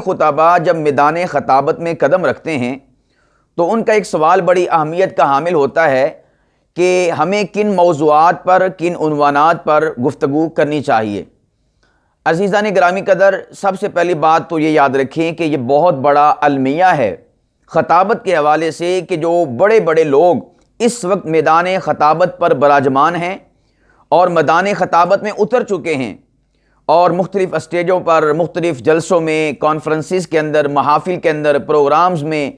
خطبہ جب میدان خطابت میں قدم رکھتے ہیں تو ان کا ایک سوال بڑی اہمیت کا حامل ہوتا ہے کہ ہمیں کن موضوعات پر، کن عنوانات پر گفتگو کرنی چاہیے۔ عزیزان گرامی قدر، سب سے پہلی بات تو یہ یاد رکھیں کہ یہ بہت بڑا المیہ ہے خطابت کے حوالے سے کہ جو بڑے بڑے لوگ اس وقت میدان خطابت پر براجمان ہیں اور میدان خطابت میں اتر چکے ہیں اور مختلف اسٹیجوں پر، مختلف جلسوں میں، کانفرنسز کے اندر، محافل کے اندر، پروگرامز میں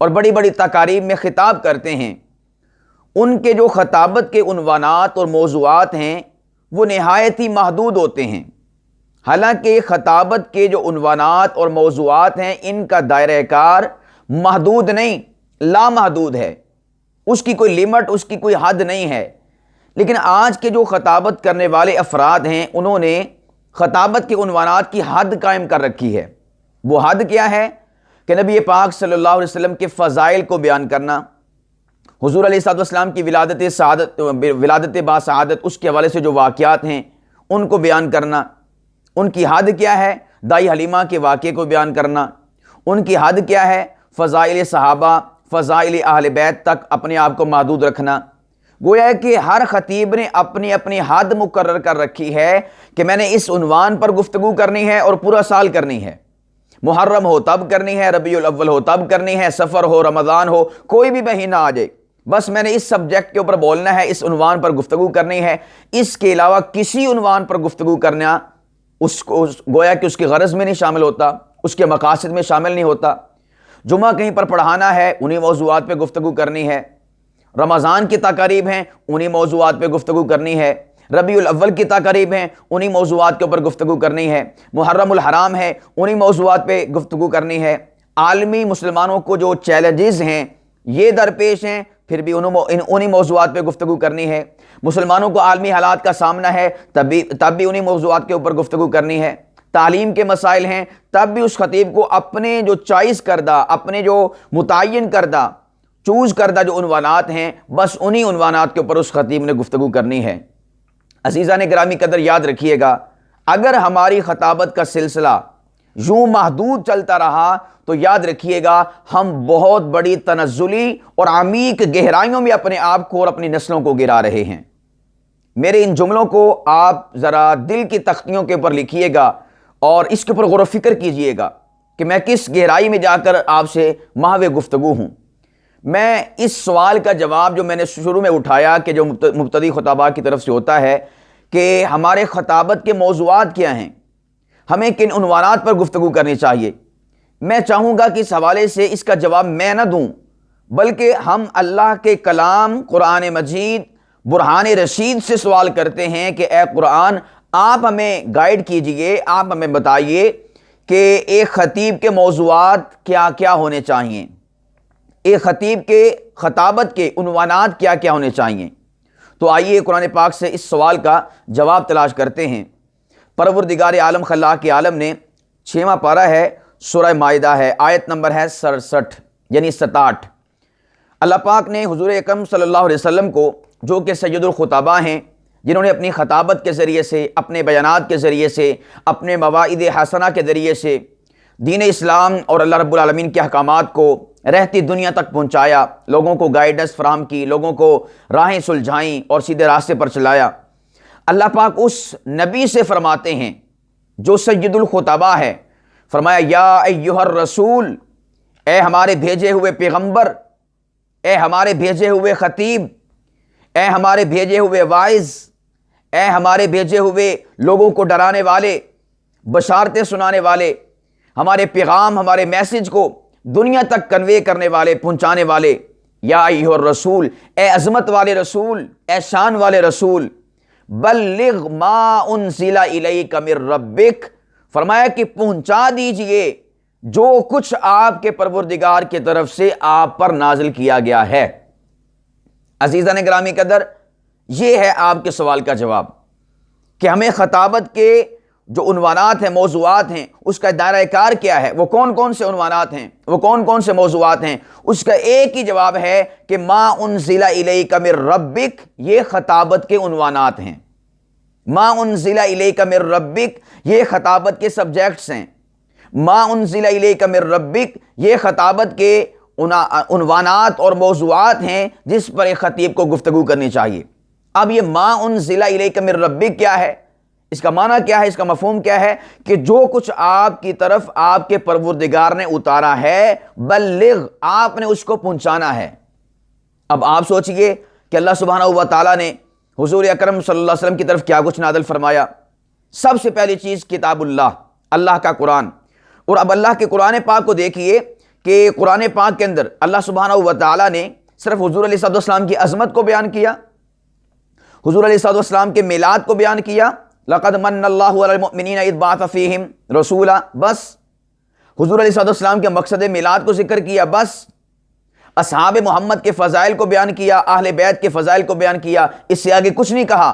اور بڑی بڑی تقاریب میں خطاب کرتے ہیں، ان کے جو خطابت کے عنوانات اور موضوعات ہیں وہ نہایت ہی محدود ہوتے ہیں۔ حالانکہ خطابت کے جو عنوانات اور موضوعات ہیں ان کا دائرہ کار محدود نہیں، لامحدود ہے، اس کی کوئی لمٹ، اس کی کوئی حد نہیں ہے۔ لیکن آج کے جو خطابت کرنے والے افراد ہیں انہوں نے خطابت کے عنوانات کی حد قائم کر رکھی ہے۔ وہ حد کیا ہے کہ نبی پاک صلی اللہ علیہ وسلم کے فضائل کو بیان کرنا، حضور علیہ السلام کی ولادت با سعادت، اس کے حوالے سے جو واقعات ہیں ان کو بیان کرنا۔ ان کی حد کیا ہے؟ دائی حلیمہ کے واقعے کو بیان کرنا۔ ان کی حد کیا ہے؟ فضائل صحابہ، فضائل اہل بیت تک اپنے آپ کو محدود رکھنا۔ گویا ہے کہ ہر خطیب نے اپنی اپنی حد مقرر کر رکھی ہے کہ میں نے اس عنوان پر گفتگو کرنی ہے اور پورا سال کرنی ہے۔ محرم ہو تب کرنی ہے، ربیع الاول ہو تب کرنی ہے، سفر ہو، رمضان ہو، کوئی بھی مہینہ آ جائے، بس میں نے اس سبجیکٹ کے اوپر بولنا ہے، اس عنوان پر گفتگو کرنی ہے۔ اس کے علاوہ کسی عنوان پر گفتگو کرنا اس کو گویا کہ اس کی غرض میں نہیں شامل ہوتا، اس کے مقاصد میں شامل نہیں ہوتا۔ جمعہ کہیں پر پڑھانا ہے، انہی موضوعات پہ گفتگو کرنی ہے۔ رمضان کی تقاریب ہیں، انہی موضوعات پہ گفتگو کرنی ہے۔ ربیع الاول کی تقاریب ہیں، انہی موضوعات کے اوپر گفتگو کرنی ہے۔ محرم الحرام ہے، انہی موضوعات پہ گفتگو کرنی ہے۔ عالمی مسلمانوں کو جو چیلنجز ہیں یہ درپیش ہیں، پھر بھی انہی موضوعات پہ گفتگو کرنی ہے۔ مسلمانوں کو عالمی حالات کا سامنا ہے، تب بھی انہی موضوعات کے اوپر گفتگو کرنی ہے۔ تعلیم کے مسائل ہیں، تب بھی اس خطیب کو اپنے جو چوائس کردہ، اپنے جو متعین کردہ، چوز کردہ جو عنوانات ہیں، بس انہی عنوانات کے اوپر اس خطیب نے گفتگو کرنی ہے۔ عزیزان گرامی قدر، یاد رکھیے گا، اگر ہماری خطابت کا سلسلہ یوں محدود چلتا رہا تو یاد رکھیے گا ہم بہت بڑی تنزلی اور عمیق گہرائیوں میں اپنے آپ کو اور اپنی نسلوں کو گرا رہے ہیں۔ میرے ان جملوں کو آپ ذرا دل کی تختیوں کے اوپر لکھیے گا اور اس کے اوپر غور و فکر کیجئے گا کہ میں کس گہرائی میں جا کر آپ سے محو گفتگو ہوں۔ میں اس سوال کا جواب جو میں نے شروع میں اٹھایا کہ جو مبتدی خطباء کی طرف سے ہوتا ہے کہ ہمارے خطابت کے موضوعات کیا ہیں، ہمیں کن عنوانات پر گفتگو کرنی چاہیے، میں چاہوں گا کہ اس حوالے سے اس کا جواب میں نہ دوں، بلکہ ہم اللہ کے کلام قرآن مجید برہان رشید سے سوال کرتے ہیں کہ اے قرآن، آپ ہمیں گائیڈ کیجئے، آپ ہمیں بتائیے کہ ایک خطیب کے موضوعات کیا کیا ہونے چاہیے، ایک خطیب کے خطابت کے عنوانات کیا کیا ہونے چاہیے۔ تو آئیے قرآن پاک سے اس سوال کا جواب تلاش کرتے ہیں۔ پروردگار عالم خلاق عالم نے 6واں پارہ ہے، سورہ مائدہ ہے، آیت نمبر ہے 67 یعنی 67۔ اللہ پاک نے حضور اکرم صلی اللہ علیہ وسلم کو، جو کہ سید الخطباء ہیں، جنہوں نے اپنی خطابت کے ذریعے سے، اپنے بیانات کے ذریعے سے، اپنے مواعظ حسنہ کے ذریعے سے دین اسلام اور اللہ رب العالمین کے احکامات کو رہتی دنیا تک پہنچایا، لوگوں کو گائیڈنس فراہم کی، لوگوں کو راہیں سلجھائیں اور سیدھے راستے پر چلایا۔ اللہ پاک اس نبی سے فرماتے ہیں جو سید الخطباء ہے، فرمایا یا ایھا الرسول، اے ہمارے بھیجے ہوئے پیغمبر، اے ہمارے بھیجے ہوئے خطیب، اے ہمارے بھیجے ہوئے واعظ، اے ہمارے بھیجے ہوئے لوگوں کو ڈرانے والے، بشارتیں سنانے والے، ہمارے پیغام، ہمارے میسج کو دنیا تک کنوے کرنے والے، پہنچانے والے، یا ایھا الرسول، اے عظمت والے رسول، اے شان والے رسول، بلغ ما انزل الیک من ربک، فرمایا کہ پہنچا دیجئے جو کچھ آپ کے پروردگار کی طرف سے آپ پر نازل کیا گیا ہے۔ عزیزان گرامی قدر، یہ ہے آپ کے سوال کا جواب کہ ہمیں خطابت کے جو عنوانات ہیں، موضوعات ہیں، اس کا دائرہ کار کیا ہے، وہ کون کون سے عنوانات ہیں، وہ کون کون سے موضوعات ہیں۔ اس کا ایک ہی جواب ہے کہ ما انزل الیک من ربک، یہ خطابت کے عنوانات ہیں۔ ما انزل الیک من ربک، یہ خطابت کے سبجیکٹس ہیں۔ ما انزل الیک من ربک، یہ خطابت کے عنوانات اور موضوعات ہیں جس پر ایک خطیب کو گفتگو کرنی چاہیے۔ اب یہ ما انزل الیک من ربک کیا ہے، اس کا معنی کیا ہے، اس کا مفہوم کیا ہے؟ کہ جو کچھ آپ کی طرف آپ کے پروردگار نے اتارا ہے، بلغ، آپ نے اس کو پہنچانا ہے۔ اب آپ سوچئے کہ اللہ سبحانہ و تعالیٰ نے حضور اکرم صلی اللہ علیہ وسلم کی طرف کیا کچھ نازل فرمایا۔ سب سے پہلی چیز کتاب اللہ، اللہ کا قرآن۔ اور اب اللہ کے قرآن پاک کو دیکھیے کہ قرآن پاک کے اندر اللہ سبحانہ و تعالیٰ نے صرف حضور علیہ الصلوۃ والسلام کی عظمت کو بیان کیا، حضور علیہ الصلوۃ والسلام کے میلاد کو بیان کیا، لقد من اللہ علی المؤمنین اذ بعث فیہم رسولا، بس حضور علیہ الصلوۃ والسلام کے مقصد میلاد کو ذکر کیا، بس اصحاب محمد کے فضائل کو بیان کیا، اہل بیت کے فضائل کو بیان کیا، اس سے آگے کچھ نہیں کہا۔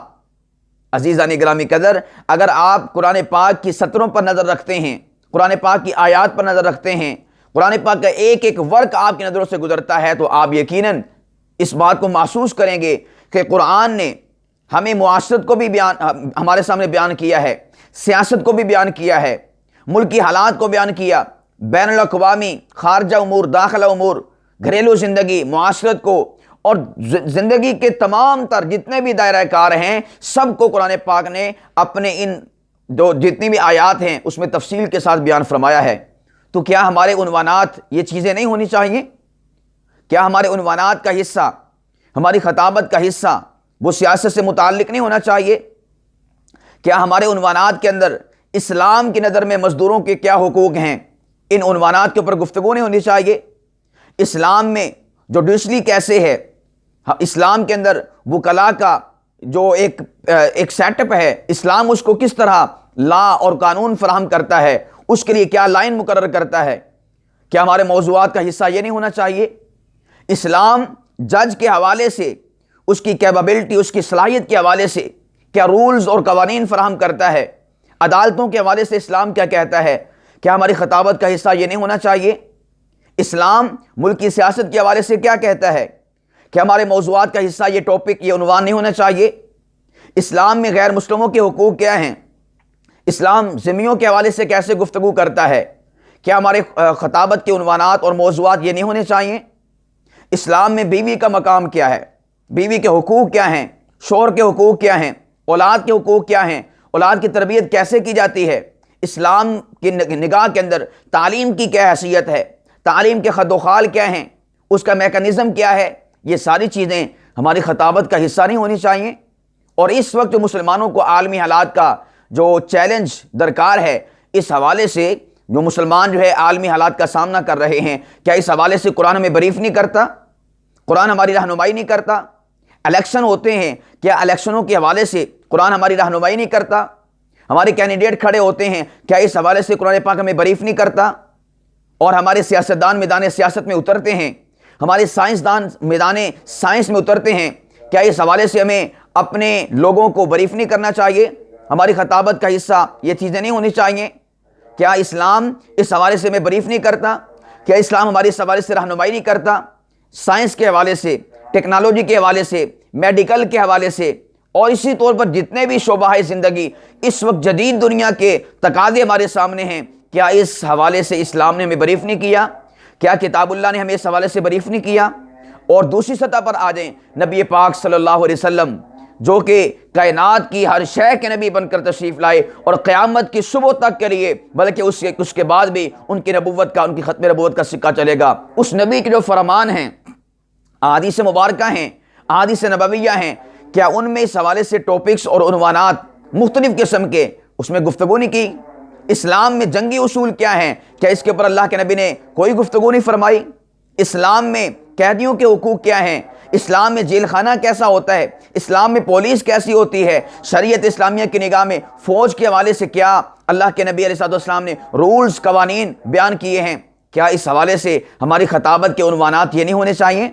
عزیزان گرامی قدر، اگر آپ قرآن پاک کی سطروں پر نظر رکھتے ہیں، قرآن پاک کی آیات پر نظر رکھتے ہیں، قرآن پاک کا ایک ایک ورق آپ کی نظروں سے گزرتا ہے، تو آپ یقیناً اس بات کو محسوس کریں گے کہ قرآن نے ہمیں معاشرت کو بھی ہمارے سامنے بیان کیا ہے، سیاست کو بھی بیان کیا ہے، ملکی حالات کو بیان کیا، بین الاقوامی، خارجہ امور، داخلہ امور، گھریلو زندگی، معاشرت کو، اور زندگی کے تمام تر جتنے بھی دائرہ کار ہیں، سب کو قرآن پاک نے اپنے ان جو جتنی بھی آیات ہیں اس میں تفصیل کے ساتھ بیان فرمایا ہے۔ تو کیا ہمارے عنوانات یہ چیزیں نہیں ہونی چاہیے؟ کیا ہمارے عنوانات کا حصہ، ہماری خطابت کا حصہ وہ سیاست سے متعلق نہیں ہونا چاہیے؟ کیا ہمارے عنوانات کے اندر اسلام کی نظر میں مزدوروں کے کیا حقوق ہیں، ان عنوانات کے اوپر گفتگو نہیں ہونی چاہیے؟ اسلام میں جوڈیشری کیسے ہے، اسلام کے اندر وکلاء کا جو ایک سیٹ اپ ہے، اسلام اس کو کس طرح لا اور قانون فراہم کرتا ہے، اس کے لیے کیا لائن مقرر کرتا ہے، کیا ہمارے موضوعات کا حصہ یہ نہیں ہونا چاہیے؟ اسلام جج کے حوالے سے، اس کی کیپیبلٹی، اس کی صلاحیت کے حوالے سے کیا رولز اور قوانین فراہم کرتا ہے؟ عدالتوں کے حوالے سے اسلام کیا کہتا ہے؟ کیا ہماری خطابت کا حصہ یہ نہیں ہونا چاہیے؟ اسلام ملکی سیاست کے حوالے سے کیا کہتا ہے؟ کیا ہمارے موضوعات کا حصہ یہ ٹاپک، یہ عنوان نہیں ہونا چاہیے؟ اسلام میں غیر مسلموں کے حقوق کیا ہیں؟ اسلام ذمیوں کے حوالے سے کیسے گفتگو کرتا ہے؟ کیا ہمارے خطابت کے عنوانات اور موضوعات یہ نہیں ہونے چاہیے؟ اسلام میں بیوی کا مقام کیا ہے، بیوی کے حقوق کیا ہیں، شوہر کے حقوق کیا ہیں، اولاد کے حقوق کیا ہیں، اولاد کی تربیت کیسے کی جاتی ہے، اسلام کی نگاہ کے اندر تعلیم کی کیا حیثیت ہے، تعلیم کے خد و خال کیا ہیں، اس کا میکانزم کیا ہے، یہ ساری چیزیں ہماری خطابت کا حصہ نہیں ہونی چاہیے؟ اور اس وقت جو مسلمانوں کو عالمی حالات کا جو چیلنج درکار ہے، اس حوالے سے جو مسلمان جو ہے عالمی حالات کا سامنا کر رہے ہیں، کیا اس حوالے سے قرآن ہمیں بریف نہیں کرتا؟ قرآن ہماری رہنمائی نہیں کرتا؟ الیکشن ہوتے ہیں، کیا الیکشنوں کے حوالے سے قرآن ہماری رہنمائی نہیں کرتا؟ ہمارے کینڈیڈیٹ کھڑے ہوتے ہیں، کیا اس حوالے سے قرآن پاک ہمیں بریف نہیں کرتا؟ اور ہمارے سیاستدان میدان سیاست میں اترتے ہیں، ہمارے سائنسدان میدان سائنس میں اترتے ہیں، کیا اس حوالے سے ہمیں اپنے لوگوں کو بریف نہیں کرنا چاہیے؟ ہماری خطابت کا حصہ یہ چیزیں نہیں ہونی چاہیے؟ کیا اسلام اس حوالے سے ہمیں بریف نہیں کرتا؟ کیا اسلام ہماری اس حوالے سے رہنمائی نہیں کرتا؟ سائنس کے حوالے سے، ٹیکنالوجی کے حوالے سے، میڈیکل کے حوالے سے، اور اسی طور پر جتنے بھی شعبہ زندگی اس وقت جدید دنیا کے تقاضے ہمارے سامنے ہیں، کیا اس حوالے سے اسلام نے ہمیں بریف نہیں کیا؟ کیا کتاب اللہ نے ہمیں اس حوالے سے بریف نہیں کیا؟ اور دوسری سطح پر آ جائیں، نبی پاک صلی اللہ علیہ وسلم جو کہ کائنات کی ہر شے کے نبی بن کر تشریف لائے، اور قیامت کی صبح تک کے لیے، بلکہ اس کے بعد بھی ان کی نبوت کا، ان کی ختم نبوت کا سکہ چلے گا۔ اس نبی کے جو فرمان ہیں، احادیث مبارکہ ہیں، احادیث نبویہ ہیں، کیا ان میں اس حوالے سے ٹاپکس اور عنوانات مختلف قسم کے اس میں گفتگو نہیں کی؟ اسلام میں جنگی اصول کیا ہیں، کیا اس کے اوپر اللہ کے نبی نے کوئی گفتگو نہیں فرمائی؟ اسلام میں قیدیوں کے حقوق کیا ہیں؟ اسلام میں جیل خانہ کیسا ہوتا ہے؟ اسلام میں پولیس کیسی ہوتی ہے؟ شریعت اسلامیہ کی نگاہ میں فوج کے حوالے سے کیا اللہ کے نبی علیہ السلام نے رولز، قوانین بیان کیے ہیں؟ کیا اس حوالے سے ہماری خطابت کے عنوانات یہ نہیں ہونے چاہیے؟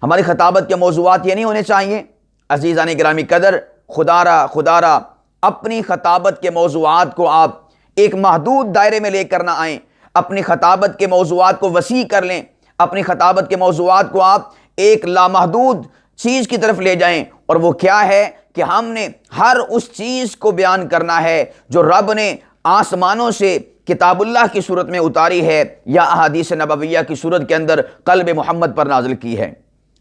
ہماری خطابت کے موضوعات یہ نہیں ہونے چاہیے؟ عزیزان گرامی قدر، خدا را اپنی خطابت کے موضوعات کو آپ ایک محدود دائرے میں لے کر نہ آئیں، اپنی خطابت کے موضوعات کو وسیع کر لیں، اپنی خطابت کے موضوعات کو آپ ایک لامحدود چیز کی طرف لے جائیں، اور وہ کیا ہے کہ ہم نے ہر اس چیز کو بیان کرنا ہے جو رب نے آسمانوں سے کتاب اللہ کی صورت میں اتاری ہے یا احادیث نبویہ کی صورت کے اندر قلب محمد پر نازل کی ہے۔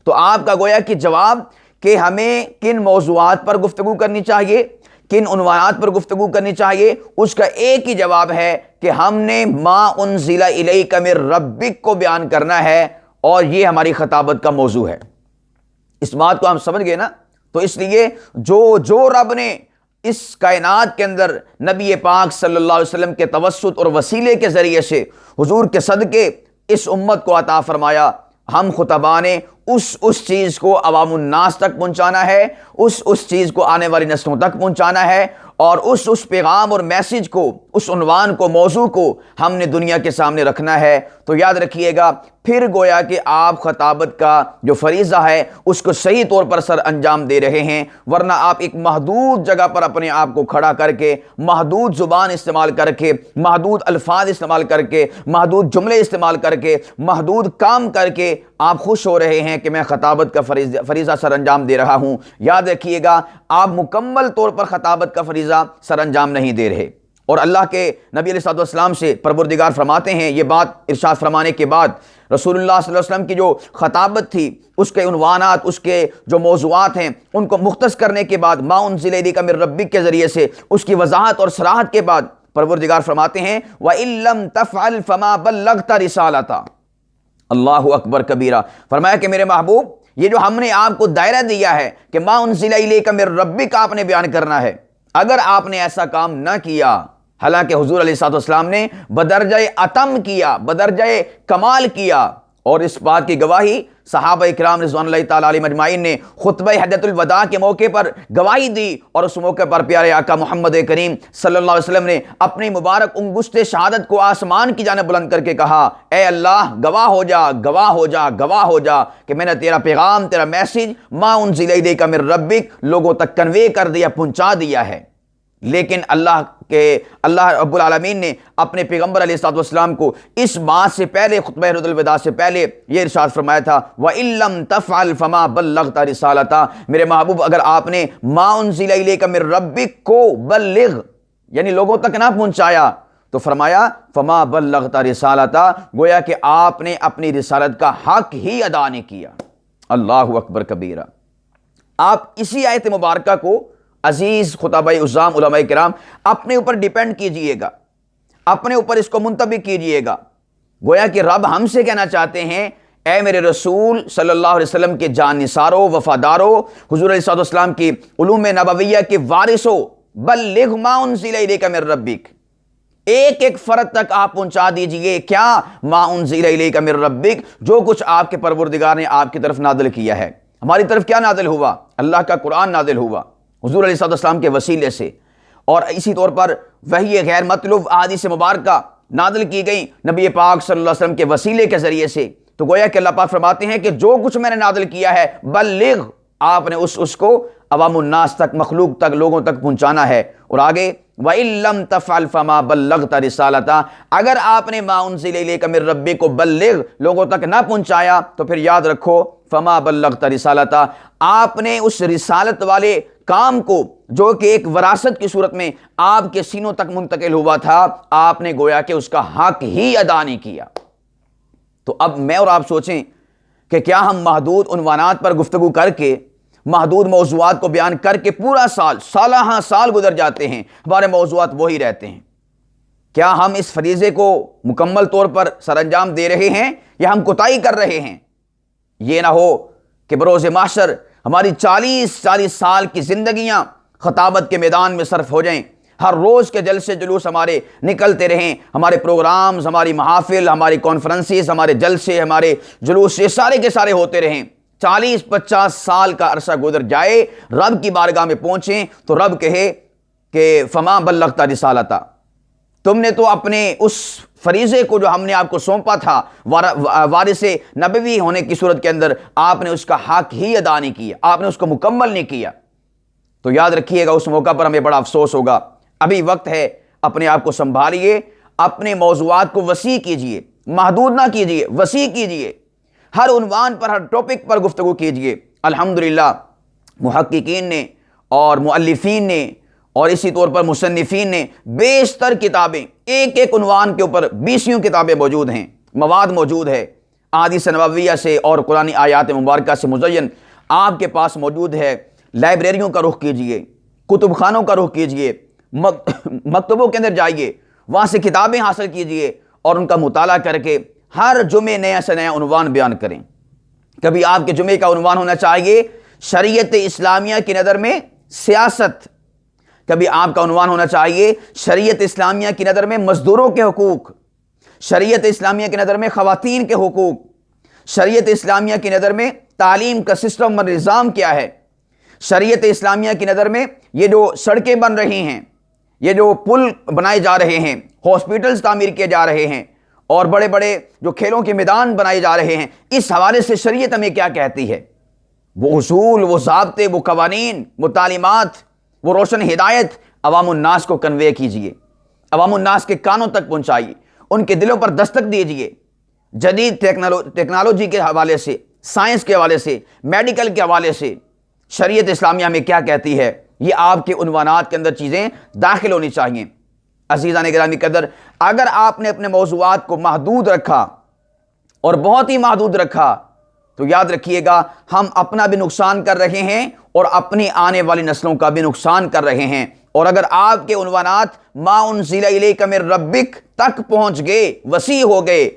تو آپ کا گویا کہ جواب کہ ہمیں کن موضوعات پر گفتگو کرنی چاہیے، کن عنوانات پر گفتگو کرنی چاہیے، اس کا ایک ہی جواب ہے کہ ہم نے ما انزل الیک من ربک کو بیان کرنا ہے، اور یہ ہماری خطابت کا موضوع ہے۔ اس بات کو ہم سمجھ گئے نا؟ تو اس لیے جو رب نے اس کائنات کے اندر نبی پاک صلی اللہ علیہ وسلم کے توسط اور وسیلے کے ذریعے سے حضور کے صدقے اس امت کو عطا فرمایا، ہم خطباء نے اس چیز کو عوام الناس تک پہنچانا ہے، اس چیز کو آنے والی نسلوں تک پہنچانا ہے، اور اس پیغام اور میسج کو، اس عنوان کو، موضوع کو ہم نے دنیا کے سامنے رکھنا ہے۔ تو یاد رکھیے گا، پھر گویا کہ آپ خطابت کا جو فریضہ ہے اس کو صحیح طور پر سر انجام دے رہے ہیں، ورنہ آپ ایک محدود جگہ پر اپنے آپ کو کھڑا کر کے، محدود زبان استعمال کر کے، محدود الفاظ استعمال کر کے، محدود جملے استعمال کر کے، محدود کام کر کے آپ خوش ہو رہے ہیں کہ میں خطابت کا فریضہ سر انجام دے رہا ہوں۔ یاد رکھیے گا، آپ مکمل طور پر خطابت کا فریضہ سر انجام نہیں دے رہے۔ اور اللہ کے نبی علیہ السلام سے پروردگار فرماتے ہیں، یہ بات ارشاد فرمانے کے بعد رسول اللہ صلی اللہ علیہ وسلم کی جو خطابت تھی، اس کے عنوانات، اس کے جو موضوعات ہیں، ان کو مختص کرنے کے بعد ما انزل الیک من ربک کے ذریعے سے اس کی وضاحت اور صراحت کے بعد پروردگار فرماتے ہیں وَإِن لَّمْ تَفْعَلْ فَمَا بَلَّغْتَ رِسَالَتَهُ۔ اللہ اکبر کبیرہ۔ فرمایا کہ میرے محبوب، یہ جو ہم نے آپ کو دائرہ دیا ہے کہ ما انزل الیک من ربک آپ نے بیان کرنا ہے، اگر آپ نے ایسا کام نہ کیا، حالانکہ حضور علیہ السلام نے بدرجہ اتم کیا، بدرجہ کمال کیا، اور اس بات کی گواہی صحابہ اکرام رضوان اللہ تعالیٰ علیہم اجمعین نے خطبہ حجۃ الوداع کے موقع پر گواہی دی، اور اس موقع پر پیارے آقا محمد کریم صلی اللہ علیہ وسلم نے اپنی مبارک انگشت شہادت کو آسمان کی جانب بلند کر کے کہا، اے اللہ گواہ ہو جا، گواہ ہو جا، گواہ ہو جا کہ میں نے تیرا پیغام، تیرا میسج ما انزل الیک من ربک لوگوں تک کنوے کر دیا، پہنچا دیا ہے۔ لیکن اللہ رب العالمین نے اپنے پیغمبر علیہ السلام کو اس بات سے پہلے، خطبہ حجۃ الوداع سے پہلے یہ ارشاد فرمایا تھا وَإِن لَّمْ تَفْعَلْ فَمَا بَلَّغْتَ رِسَالَتَهُ۔ میرے محبوب، اگر آپ نے ما انزل الیک من ربک کو بلغ، یعنی لوگوں تک نہ پہنچایا، تو فرمایا فما بلغت رسالتہ، گویا کہ آپ نے اپنی رسالت کا حق ہی ادا نہیں کیا۔ اللہ اکبر کبیرہ۔ آپ اسی آیت مبارکہ کو عزیز خطباء عظام علماء کرام اپنے اوپر ڈیپینڈ کیجئے گا، اپنے اوپر اس کو منطبق کیجئے گا۔ گویا کہ رب ہم سے کہنا چاہتے ہیں، اے میرے رسول صلی اللہ علیہ وسلم کے جان نثارو، وفادارو، حضور علیہ السلام کی علوم نبویہ کے وارثو، بلغ ما انزل الیک من ربک، ایک ایک فرد تک آپ پہنچا دیجئے کیا؟ ما انزل الیک من ربک، جو کچھ آپ کے پروردگار نے آپ کی طرف نازل کیا ہے۔ ہماری طرف کیا نازل ہوا؟ اللہ کا قرآن نازل ہوا حضور علیہ السلام کے وسیلے سے، اور اسی طور پر وحی غیر مطلوب احادیث مبارکہ نازل کی گئی نبی پاک صلی اللہ علیہ وسلم کے وسیلے کے ذریعے سے۔ تو گویا کہ اللہ پاک فرماتے ہیں کہ جو کچھ میں نے نازل کیا ہے بلغ، آپ نے اس کو عوام الناس تک، مخلوق تک، لوگوں تک پہنچانا ہے۔ اور آگے وَإِن لَّمْ تَفْعَلْ فَمَا بَلَّغْتَ رِسَالَتَهُ، اگر آپ نے ما انزل الیک من ربک کو بلغ لوگوں تک نہ پہنچایا، تو پھر یاد رکھو فما بلغت رسالتہ، آپ نے اس رسالت والے کام کو جو کہ ایک وراثت کی صورت میں آپ کے سینوں تک منتقل ہوا تھا، آپ نے گویا کہ اس کا حق ہی ادا نہیں کیا۔ تو اب میں اور آپ سوچیں کہ کیا ہم محدود عنوانات پر گفتگو کر کے، محدود موضوعات کو بیان کر کے پورا سالہ سال گزر جاتے ہیں، ہمارے موضوعات وہی رہتے ہیں؟ کیا ہم اس فریضے کو مکمل طور پر سر انجام دے رہے ہیں یا ہم کوتاہی کر رہے ہیں؟ یہ نہ ہو کہ بروز محشر ہماری 40 سال کی زندگیاں خطابت کے میدان میں صرف ہو جائیں، ہر روز کے جلسے جلوس ہمارے نکلتے رہیں، ہمارے پروگرامز، ہماری محافل، ہماری کانفرنسز، ہمارے جلسے، ہمارے جلوس، یہ سارے کے سارے ہوتے رہیں، 40-50 سال کا عرصہ گزر جائے، رب کی بارگاہ میں پہنچیں تو رب کہے کہ فما بلغت رسالتہ، تم نے تو اپنے اس فریضے کو جو ہم نے آپ کو سونپا تھا وارث نبوی ہونے کی صورت کے اندر، آپ نے اس کا حق ہی ادا نہیں کیا، آپ نے اس کو مکمل نہیں کیا۔ تو یاد رکھیے گا، اس موقع پر ہمیں بڑا افسوس ہوگا۔ ابھی وقت ہے، اپنے آپ کو سنبھالیے، اپنے موضوعات کو وسیع کیجئے، محدود نہ کیجئے، وسیع کیجئے، ہر عنوان پر، ہر ٹاپک پر گفتگو کیجئے۔ الحمدللہ محققین نے اور مؤلفین نے اور اسی طور پر مصنفین نے بیشتر کتابیں ایک ایک عنوان کے اوپر 20 کتابیں موجود ہیں، مواد موجود ہے، احادیث نبویہ سے اور قرآنی آیات مبارکہ سے مزین آپ کے پاس موجود ہے۔ لائبریریوں کا رخ کیجئے، کتب خانوں کا رخ کیجئے، مکتبوں کے اندر جائیے، وہاں سے کتابیں حاصل کیجئے اور ان کا مطالعہ کر کے ہر جمعے نیا سے نیا عنوان بیان کریں۔ کبھی آپ کے جمعے کا عنوان ہونا چاہیے شریعت اسلامیہ کی نظر میں سیاست، کبھی آپ کا عنوان ہونا چاہیے شریعت اسلامیہ کی نظر میں مزدوروں کے حقوق، شریعت اسلامیہ کی نظر میں خواتین کے حقوق، شریعت اسلامیہ کی نظر میں تعلیم کا سسٹم اور نظام کیا ہے، شریعت اسلامیہ کی نظر میں یہ جو سڑکیں بن رہی ہیں، یہ جو پل بنائے جا رہے ہیں، ہاسپٹلز تعمیر کیے جا رہے ہیں اور بڑے بڑے جو کھیلوں کے میدان بنائے جا رہے ہیں، اس حوالے سے شریعت ہمیں کیا کہتی ہے، وہ اصول، وہ ضابطے، وہ قوانین، وہ تعلیمات، وہ روشن ہدایت عوام الناس کو کنوے کیجئے، عوام الناس کے کانوں تک پہنچائیے، ان کے دلوں پر دستک دیجئے۔ جدید ٹیکنالوجی کے حوالے سے، سائنس کے حوالے سے، میڈیکل کے حوالے سے شریعت اسلامیہ میں کیا کہتی ہے، یہ آپ کے عنوانات کے اندر چیزیں داخل ہونی چاہیے۔ عزیزان گرامی قدر، اگر آپ نے اپنے موضوعات کو محدود رکھا اور بہت ہی محدود رکھا تو یاد رکھیے گا ہم اپنا بھی نقصان کر رہے ہیں اور اپنی آنے والی نسلوں کا بھی نقصان کر رہے ہیں۔ اور اگر آپ کے عنوانات ما انزل الیک من ربک تک پہنچ گئے، وسیع ہو گئے،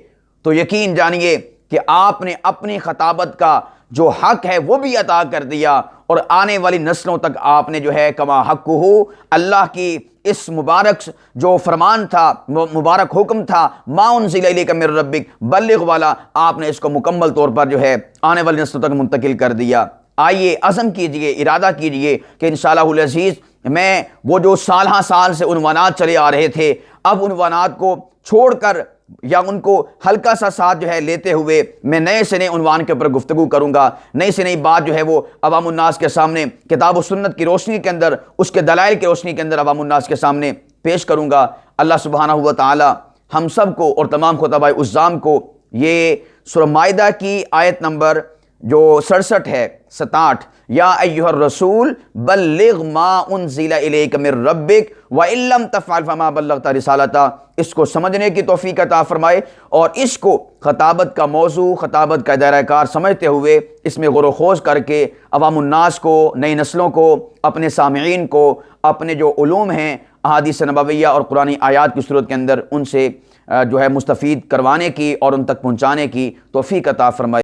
تو یقین جانیے کہ آپ نے اپنی خطابت کا جو حق ہے وہ بھی عطا کر دیا اور آنے والی نسلوں تک آپ نے جو ہے کما حق ہو، اللہ کی اس مبارک جو فرمان تھا، مبارک حکم تھا ما انزل الیک من ربک بلغ والا، آپ نے اس کو مکمل طور پر جو ہے آنے والی نسلوں تک منتقل کر دیا۔ آئیے عزم کیجئے، ارادہ کیجئے کہ انشاءاللہ العزیز میں وہ جو سالہ سال سے عنوانات چلے آ رہے تھے، اب عنوانات کو چھوڑ کر یا ان کو ہلکا سا ساتھ جو ہے لیتے ہوئے میں نئے سے نئے عنوان کے اوپر گفتگو کروں گا، نئی سے نئی بات جو ہے وہ عوام الناس کے سامنے کتاب و سنت کی روشنی کے اندر، اس کے دلائل کی روشنی کے اندر عوام الناس کے سامنے پیش کروں گا۔ اللہ سبحانہ و تعالی ہم سب کو اور تمام خطباء عظام کو یہ سورہ مائدہ کی آیت نمبر جو 67 ہے، 67، یا ایھا الرسول بلغ ما انزل الیک من ربک وان لم تفعل فما بلغت رسالتہ، اس کو سمجھنے کی توفیق عطا فرمائے اور اس کو خطابت کا موضوع، خطابت کا دائرہ کار سمجھتے ہوئے اس میں غور و خوض کر کے عوام الناس کو، نئی نسلوں کو، اپنے سامعین کو اپنے جو علوم ہیں احادیث نبویہ اور قرآنی آیات کی صورت کے اندر ان سے جو ہے مستفید کروانے کی اور ان تک پہنچانے کی توفیق عطا فرمائے۔